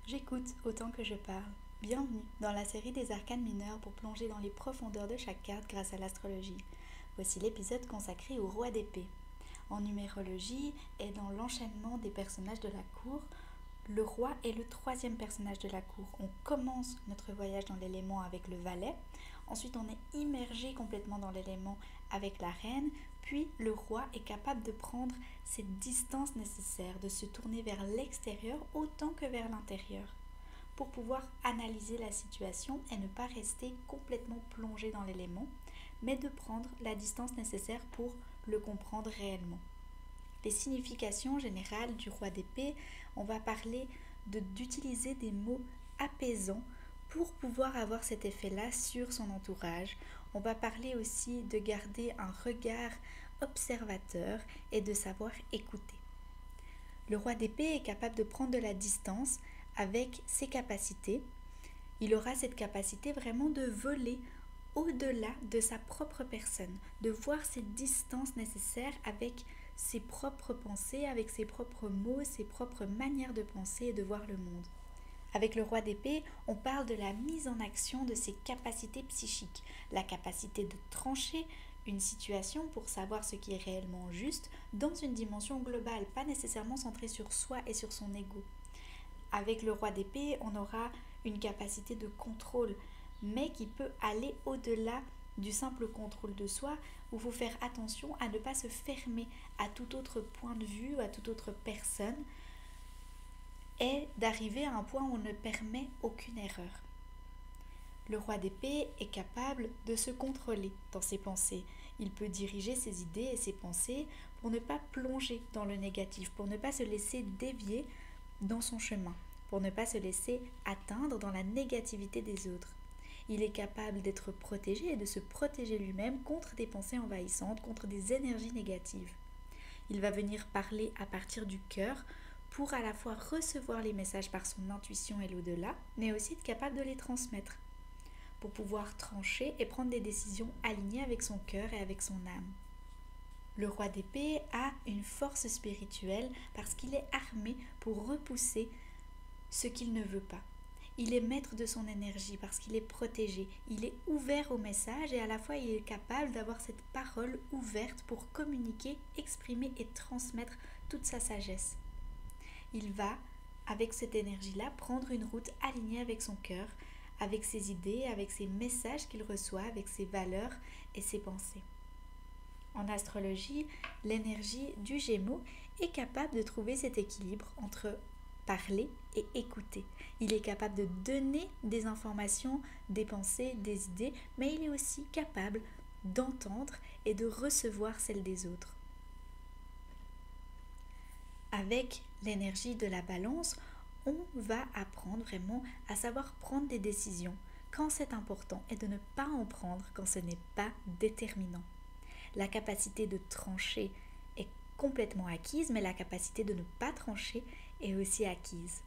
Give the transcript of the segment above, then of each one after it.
J'écoute autant que je parle. Bienvenue dans la série des arcanes mineurs pour plonger dans les profondeurs de chaque carte grâce à l'astrologie. Voici l'épisode consacré au roi d'épée. En numérologie et dans l'enchaînement des personnages de la cour, le roi est le troisième personnage de la cour. On commence notre voyage dans l'élément avec le valet, ensuite on est immergé complètement dans l'élément avec la reine, puis le roi est capable de prendre cette distance nécessaire, de se tourner vers l'extérieur autant que vers l'intérieur, pour pouvoir analyser la situation et ne pas rester complètement plongé dans l'élément, mais de prendre la distance nécessaire pour le comprendre réellement. Les significations générales du roi d'épée, on va parler d'utiliser des mots apaisants pour pouvoir avoir cet effet-là sur son entourage. On va parler aussi de garder un regard observateur et de savoir écouter. Le roi d'épée est capable de prendre de la distance avec ses capacités. Il aura cette capacité vraiment de voler au-delà de sa propre personne, de voir cette distance nécessaire avec ses propres pensées, avec ses propres mots, ses propres manières de penser et de voir le monde. Avec le roi d'épée, on parle de la mise en action de ses capacités psychiques, la capacité de trancher une situation pour savoir ce qui est réellement juste dans une dimension globale, pas nécessairement centrée sur soi et sur son ego. Avec le roi d'épée, on aura une capacité de contrôle, mais qui peut aller au-delà du simple contrôle de soi, où il faut faire attention à ne pas se fermer à tout autre point de vue, à toute autre personne, et d'arriver à un point où on ne permet aucune erreur. Le roi d'épée est capable de se contrôler dans ses pensées. Il peut diriger ses idées et ses pensées pour ne pas plonger dans le négatif, pour ne pas se laisser dévier dans son chemin, pour ne pas se laisser atteindre dans la négativité des autres. Il est capable d'être protégé et de se protéger lui-même contre des pensées envahissantes, contre des énergies négatives. Il va venir parler à partir du cœur pour à la fois recevoir les messages par son intuition et l'au-delà, mais aussi être capable de les transmettre, pour pouvoir trancher et prendre des décisions alignées avec son cœur et avec son âme. Le roi d'épée a une force spirituelle parce qu'il est armé pour repousser ce qu'il ne veut pas. Il est maître de son énergie parce qu'il est protégé, il est ouvert au message et à la fois il est capable d'avoir cette parole ouverte pour communiquer, exprimer et transmettre toute sa sagesse. Il va, avec cette énergie-là, prendre une route alignée avec son cœur, avec ses idées, avec ses messages qu'il reçoit, avec ses valeurs et ses pensées. En astrologie, l'énergie du Gémeaux est capable de trouver cet équilibre entre parler et écouter. Il est capable de donner des informations, des pensées, des idées, mais il est aussi capable d'entendre et de recevoir celles des autres. Avec l'énergie de la balance, on va apprendre vraiment à savoir prendre des décisions quand c'est important et de ne pas en prendre quand ce n'est pas déterminant. La capacité de trancher est complètement acquise, mais la capacité de ne pas trancher est aussi acquise.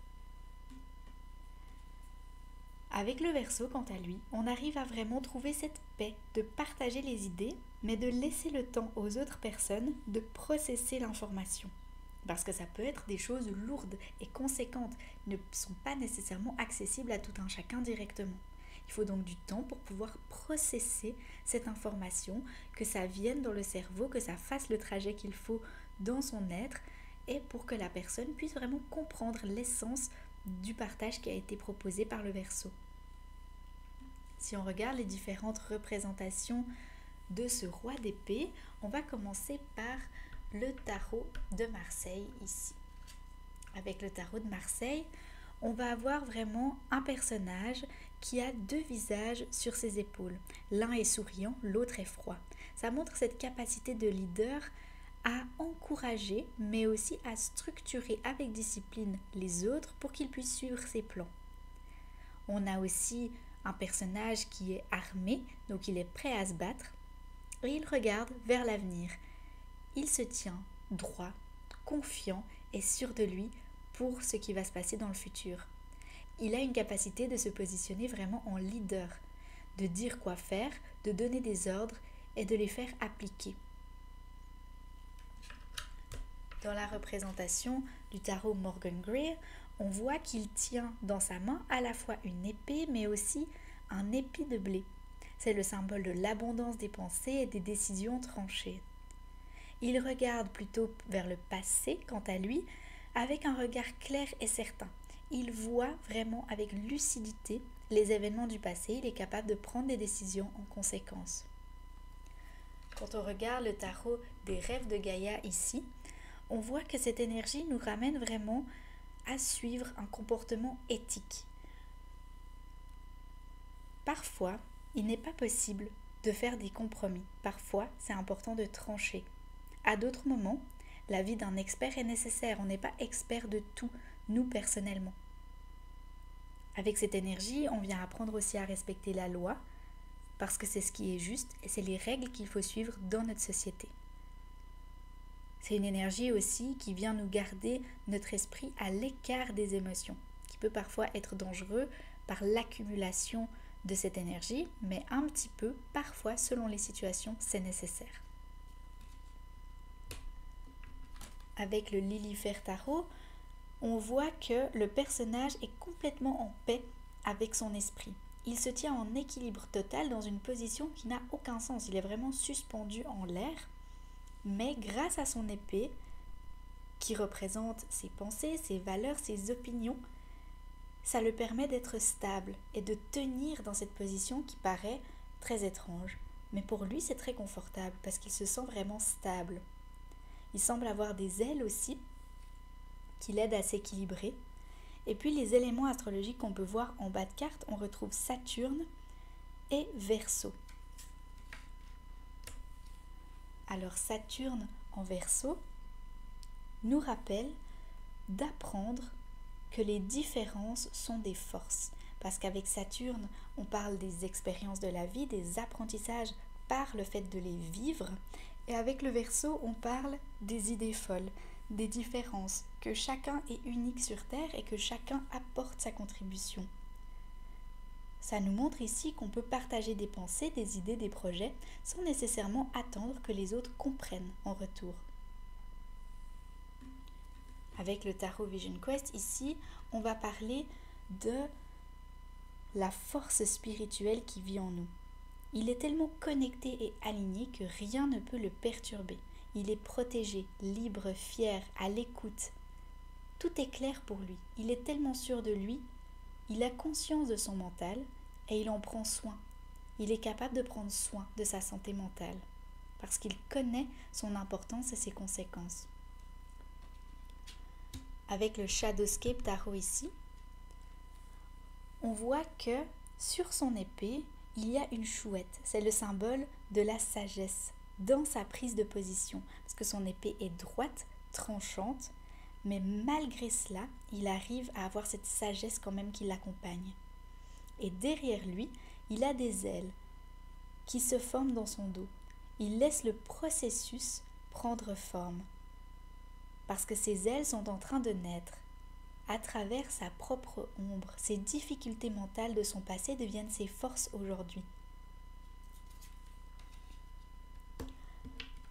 Avec le Verseau, quant à lui, on arrive à vraiment trouver cette paix de partager les idées, mais de laisser le temps aux autres personnes de processer l'information. Parce que ça peut être des choses lourdes et conséquentes, qui ne sont pas nécessairement accessibles à tout un chacun directement. Il faut donc du temps pour pouvoir processer cette information, que ça vienne dans le cerveau, que ça fasse le trajet qu'il faut dans son être, et pour que la personne puisse vraiment comprendre l'essence du partage qui a été proposé par le Verseau. Si on regarde les différentes représentations de ce roi d'épée, on va commencer par le tarot de Marseille ici. Avec le tarot de Marseille, on va avoir vraiment un personnage qui a deux visages sur ses épaules. L'un est souriant, l'autre est froid. Ça montre cette capacité de leader à encourager, mais aussi à structurer avec discipline les autres pour qu'ils puissent suivre ses plans. On a aussi un personnage qui est armé, donc il est prêt à se battre, et il regarde vers l'avenir. Il se tient droit, confiant et sûr de lui pour ce qui va se passer dans le futur. Il a une capacité de se positionner vraiment en leader, de dire quoi faire, de donner des ordres et de les faire appliquer. Dans la représentation du tarot Morgan Greer, on voit qu'il tient dans sa main à la fois une épée mais aussi un épi de blé. C'est le symbole de l'abondance des pensées et des décisions tranchées. Il regarde plutôt vers le passé, quant à lui, avec un regard clair et certain. Il voit vraiment avec lucidité les événements du passé, il est capable de prendre des décisions en conséquence. Quand on regarde le tarot des rêves de Gaïa ici, on voit que cette énergie nous ramène vraiment à suivre un comportement éthique. Parfois, il n'est pas possible de faire des compromis. Parfois, c'est important de trancher. À d'autres moments, l'avis d'un expert est nécessaire. On n'est pas expert de tout, nous personnellement. Avec cette énergie, on vient apprendre aussi à respecter la loi, parce que c'est ce qui est juste et c'est les règles qu'il faut suivre dans notre société. C'est une énergie aussi qui vient nous garder notre esprit à l'écart des émotions, qui peut parfois être dangereux par l'accumulation de cette énergie, mais un petit peu, parfois, selon les situations, c'est nécessaire. Avec le Lilifer Tarot, on voit que le personnage est complètement en paix avec son esprit. Il se tient en équilibre total dans une position qui n'a aucun sens. Il est vraiment suspendu en l'air, mais grâce à son épée, qui représente ses pensées, ses valeurs, ses opinions, ça le permet d'être stable et de tenir dans cette position qui paraît très étrange. Mais pour lui, c'est très confortable parce qu'il se sent vraiment stable. Il semble avoir des ailes aussi qui l'aident à s'équilibrer. Et puis les éléments astrologiques qu'on peut voir en bas de carte, on retrouve Saturne et Verseau. Alors Saturne en Verseau nous rappelle d'apprendre que les différences sont des forces. Parce qu'avec Saturne, on parle des expériences de la vie, des apprentissages par le fait de les vivre. Et avec le Verseau, on parle des idées folles, des différences, que chacun est unique sur Terre et que chacun apporte sa contribution. Ça nous montre ici qu'on peut partager des pensées, des idées, des projets, sans nécessairement attendre que les autres comprennent en retour. Avec le Tarot Vision Quest, ici, on va parler de la force spirituelle qui vit en nous. Il est tellement connecté et aligné que rien ne peut le perturber. Il est protégé, libre, fier, à l'écoute. Tout est clair pour lui. Il est tellement sûr de lui, il a conscience de son mental et il en prend soin. Il est capable de prendre soin de sa santé mentale parce qu'il connaît son importance et ses conséquences. Avec le Shadowscape Tarot ici, on voit que sur son épée, il y a une chouette. C'est le symbole de la sagesse dans sa prise de position. Parce que son épée est droite, tranchante, mais malgré cela, il arrive à avoir cette sagesse quand même qui l'accompagne. Et derrière lui, il a des ailes qui se forment dans son dos. Il laisse le processus prendre forme. Parce que ses ailes sont en train de naître. À travers sa propre ombre, ses difficultés mentales de son passé deviennent ses forces aujourd'hui.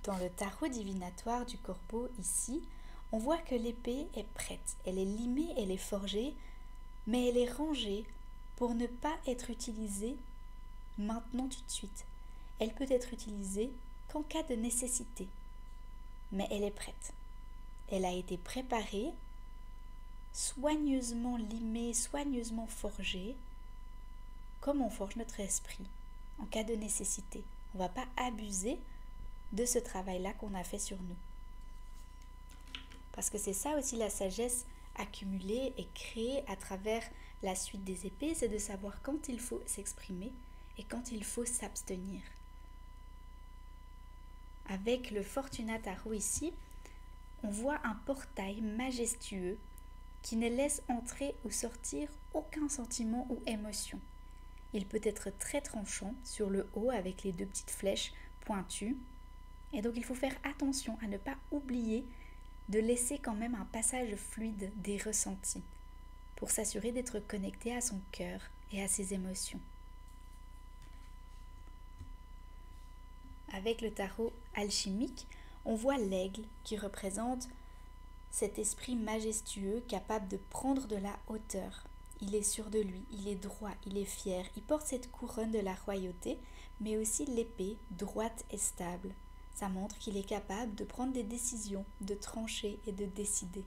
Dans le tarot divinatoire du corbeau ici, on voit que l'épée est prête. Elle est limée, elle est forgée, mais elle est rangée pour ne pas être utilisée maintenant tout de suite. Elle peut être utilisée qu'en cas de nécessité. Mais elle est prête. Elle a été préparée, soigneusement limée, soigneusement forgée, comme on forge notre esprit en cas de nécessité. On ne va pas abuser de ce travail-là qu'on a fait sur nous. Parce que c'est ça aussi la sagesse accumulée et créée à travers la suite des épées, c'est de savoir quand il faut s'exprimer et quand il faut s'abstenir. Avec le Fortuna Tarot ici, on voit un portail majestueux qui ne laisse entrer ou sortir aucun sentiment ou émotion. Il peut être très tranchant sur le haut avec les deux petites flèches pointues. Et donc il faut faire attention à ne pas oublier de laisser quand même un passage fluide des ressentis pour s'assurer d'être connecté à son cœur et à ses émotions. Avec le tarot alchimique, on voit l'aigle qui représente cet esprit majestueux capable de prendre de la hauteur. Il est sûr de lui, il est droit, il est fier, il porte cette couronne de la royauté, mais aussi l'épée droite et stable. Ça montre qu'il est capable de prendre des décisions, de trancher et de décider.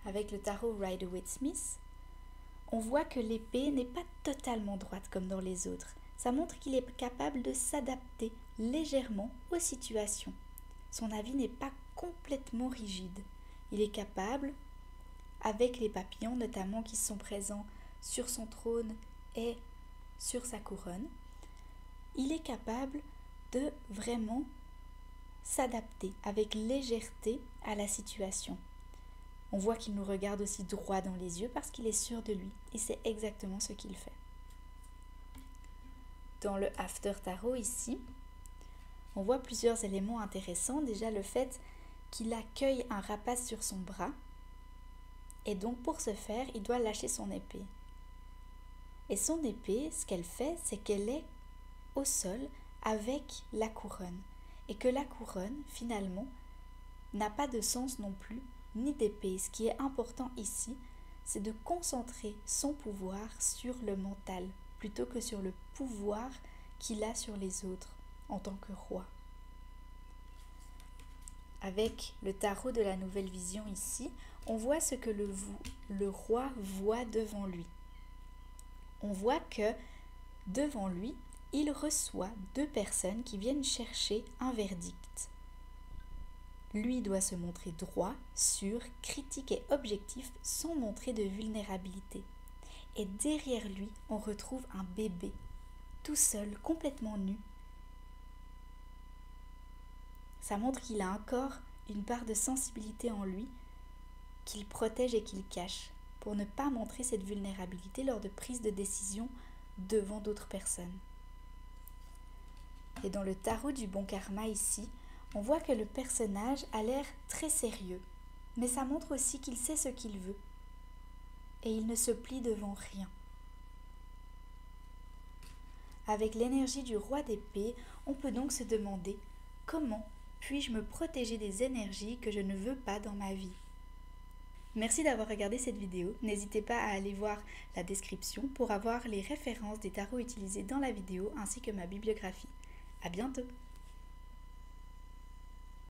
Avec le tarot Rider-Waite-Smith, on voit que l'épée n'est pas totalement droite comme dans les autres. Ça montre qu'il est capable de s'adapter légèrement aux situations. Son avis n'est pas complètement rigide. Il est capable, avec les papillons notamment qui sont présents sur son trône et sur sa couronne, il est capable de vraiment s'adapter avec légèreté à la situation. On voit qu'il nous regarde aussi droit dans les yeux parce qu'il est sûr de lui et c'est exactement ce qu'il fait. Dans le After Tarot ici, on voit plusieurs éléments intéressants. Déjà le fait qu'il accueille un rapace sur son bras et donc pour ce faire, il doit lâcher son épée. Et son épée, ce qu'elle fait, c'est qu'elle est au sol avec la couronne et que la couronne, finalement, n'a pas de sens non plus, ni d'épée. Ce qui est important ici, c'est de concentrer son pouvoir sur le mental, plutôt que sur le pouvoir qu'il a sur les autres en tant que roi. Avec le tarot de la nouvelle vision ici, on voit ce que le roi voit devant lui. On voit que devant lui, il reçoit deux personnes qui viennent chercher un verdict. Lui doit se montrer droit, sûr, critique et objectif sans montrer de vulnérabilité. Et derrière lui, on retrouve un bébé, tout seul, complètement nu. Ça montre qu'il a encore une part de sensibilité en lui qu'il protège et qu'il cache pour ne pas montrer cette vulnérabilité lors de prise de décision devant d'autres personnes. Et dans le tarot du bon karma ici, on voit que le personnage a l'air très sérieux, mais ça montre aussi qu'il sait ce qu'il veut et il ne se plie devant rien. Avec l'énergie du roi d'épée, on peut donc se demander comment puis-je me protéger des énergies que je ne veux pas dans ma vie. Merci d'avoir regardé cette vidéo. N'hésitez pas à aller voir la description pour avoir les références des tarots utilisés dans la vidéo ainsi que ma bibliographie. À bientôt!